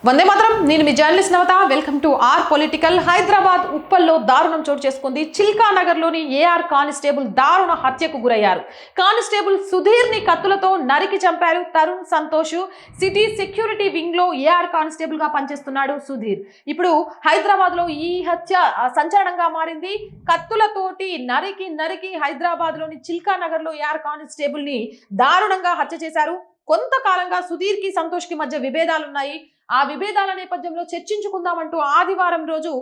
వందే మాత్రం నేను మీ journalist Navata welcome to our political. Hyderabad ఉప్పల్లో దారుణం చోటు చేసుకుంది. చిల్కా నగర్లోని ఏఆర్ కానిస్టేబుల్ దారుణ హత్యకు గురయ్యారు. కానిస్టేబుల్ సుధీర్ని కత్తులతో నరికి చంపారు Tarun Santosh. City security wing లో ఏఆర్ కానిస్టేబుల్ గా పనిచేస్తున్నాడు సుధీర్. ఇప్పుడు హైదరాబాద్ లో ఈ హత్య సంచలనంగా మారింది. కత్తులతోటి నరికి నరికి హైదరాబాద్ లోని చిల్కా నగర్ లో ఏఆర్ కానిస్టేబుల్ ని దారుణంగా హత్య చేశారు. కొంతకాలంగా సుధీర్ కి సంతోష్ కి మధ్య విభేదాలున్నాయి. ఆ విభేదాల నేపథ్యంలో చర్చించుకుందామంటూ ఆదివారం రోజు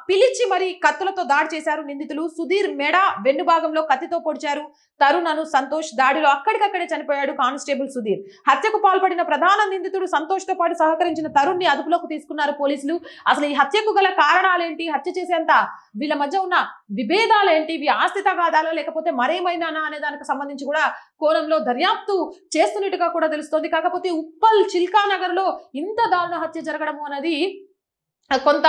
పిలిచి మరి కత్తులతో దాడి చేశారు నిందితులు. సుధీర్ మెడ వెన్నుభాగంలో కత్తితో పొడిచారు. తరుణ్ అను సంతోష్ దాడిలో అక్కడికక్కడే చనిపోయాడు కానిస్టేబుల్ సుధీర్. హత్యకు పాల్పడిన ప్రధాన నిందితుడు సంతోష్ తో పాటు సహకరించిన తరుణ్ ని అదుపులోకి తీసుకున్నారు పోలీసులు. అసలు ఈ హత్యకు గల కారణాలేంటి, హత్య చేసేంత వీళ్ళ మధ్య ఉన్న విభేదాలేంటి, ఇవి ఆస్తి తగాదాలా లేకపోతే మరేమైనా అనే దానికి సంబంధించి కూడా కోణంలో దర్యాప్తు చేస్తున్నట్టుగా కూడా తెలుస్తోంది. కాకపోతే ఉప్పల్ చిల్కా నగర్ లో ఇంత దారుణ హత్య జరగడము అనేది కొంత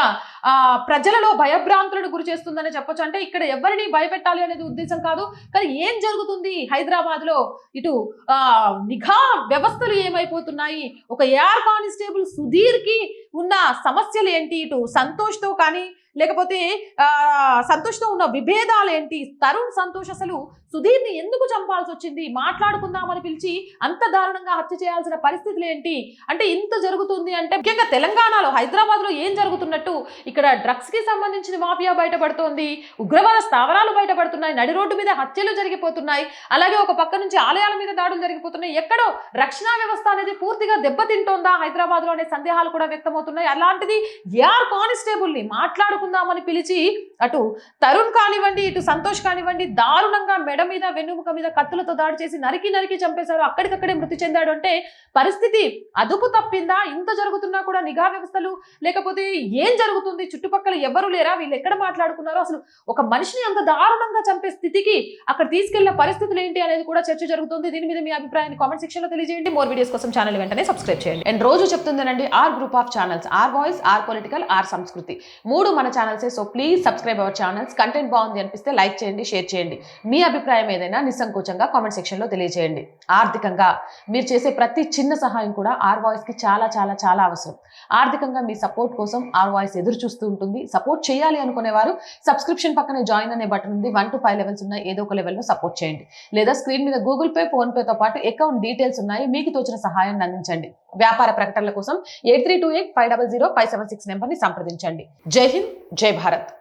ప్రజలలో భయభ్రాంతులను గురి చేస్తుందని చెప్పొచ్చు. అంటే ఇక్కడ ఎవరిని భయపెట్టాలి అనేది ఉద్దేశం కాదు, కానీ ఏం జరుగుతుంది హైదరాబాద్ లో, ఇటు నిఘా వ్యవస్థలు ఏమైపోతున్నాయి, ఒక ఏఆర్ కానిస్టేబుల్ సుధీర్ కి ఉన్న సమస్యలు ఏంటి, ఇటు సంతోష్ తో కానీ లేకపోతే సంతోష్ తో ఉన్న విభేదాలు ఏంటి, తరుణ్ సంతోష్ అసలు సుధీర్ ని ఎందుకు చంపాల్సి వచ్చింది, మాట్లాడుకుందామని పిలిచి అంత దారుణంగా హత్య చేయాల్సిన పరిస్థితులు ఏంటి, అంటే ఇంత జరుగుతుంది అంటే ముఖ్యంగా తెలంగాణలో హైదరాబాద్ లో ఏం జరుగుతున్నట్టు ఇక్కడ డ్రగ్స్ కి సంబంధించిన మాఫియా బయటపడుతోంది, ఉగ్రవాద స్థావరాలు బయటపడుతున్నాయి, నడి రోడ్డు మీద హత్యలు జరిగిపోతున్నాయి, అలాగే ఒక పక్క నుంచి ఆలయాల మీద దాడులు జరిగిపోతున్నాయి, ఎక్కడో రక్షణ వ్యవస్థ అనేది పూర్తిగా దెబ్బతింటోందా హైదరాబాద్ లో అనే సందేహాలు కూడా వ్యక్తమవుతున్నాయి. అలాంటిది ఏఆర్ కానిస్టేబుల్ ని మాట్లాడుకుందామని పిలిచి అటు తరుణ్ కానివ్వండి ఇటు సంతోష్ కానివ్వండి దారుణంగా మెడ మీద వెన్నుముక మీద కత్తులతో దాడి చేసి నరికి నరికి చంపేశారు. అక్కడికక్కడే మృతి చెందాడు. అంటే పరిస్థితి అదుపు తప్పిందా? ఇంత జరుగుతున్నా కూడా నిఘా వ్యవస్థలు లేకపోతే ఏం జరుగుతుంది, చుట్టుపక్కల ఎవరు లేరా, వీళ్ళు ఎక్కడ మాట్లాడుకున్నారో, అసలు ఒక మనిషిని అంత దారుణంగా చంపే స్థితికి అక్కడ తీసుకెళ్లిన పరిస్థితులు ఏంటి అనేది కూడా చర్చ జరుగుతుంది. దీని మీద మీ అభిప్రాయాన్ని కామెంట్ సెక్షన్ లో తెలియజేయండి. మోర్ వీడియోస్ కోసం ఛానల్ వెంటనే సబ్స్క్రైబ్ చేయండి. అండ్ రోజు చెప్తుందేనండి our group of channels, our voice, our political, our Sanskriti, మూడు మన ఛానల్సే. So please subscribe our channels. Content బాగుంది అనిపిస్తే లైక్ చేయండి, షేర్ చేయండి. మీ అభిప్రాయం ఏదైనా నిస్సంకోచంగా కామెంట్ సెక్షన్ లో తెలియజేయండి. ఆర్థికంగా మీరు చేసే ప్రతి చిన్న సహాయం కూడా ఆర్ వాయిస్ కి చాలా చాలా చాలా అవసరం. ఆర్థికంగా మీ సపోర్ట్ కోసం ఆర్ వాయిస్ ఎదురు చూస్తూ ఉంటుంది. సపోర్ట్ చేయాలి అనుకునేవారు సబ్స్క్రిప్షన్ పక్కనే జాయిన్ అనే బటన్ ఉంది. 1 to 5 లెవెల్స్ ఉన్నాయి. ఏదో ఒక లెవెల్లో సపోర్ట్ చేయండి. లేదా స్క్రీన్ మీద గూగుల్ పే, ఫోన్ పేతో పాటు అకౌంట్ డీటెయిల్స్ ఉన్నాయి. మీకు తోచిన సహాయాన్ని అందించండి. వ్యాపార ప్రకటనల కోసం 8328500576 నెంబర్ని సంప్రదించండి. జై హింద్, జై భారత్.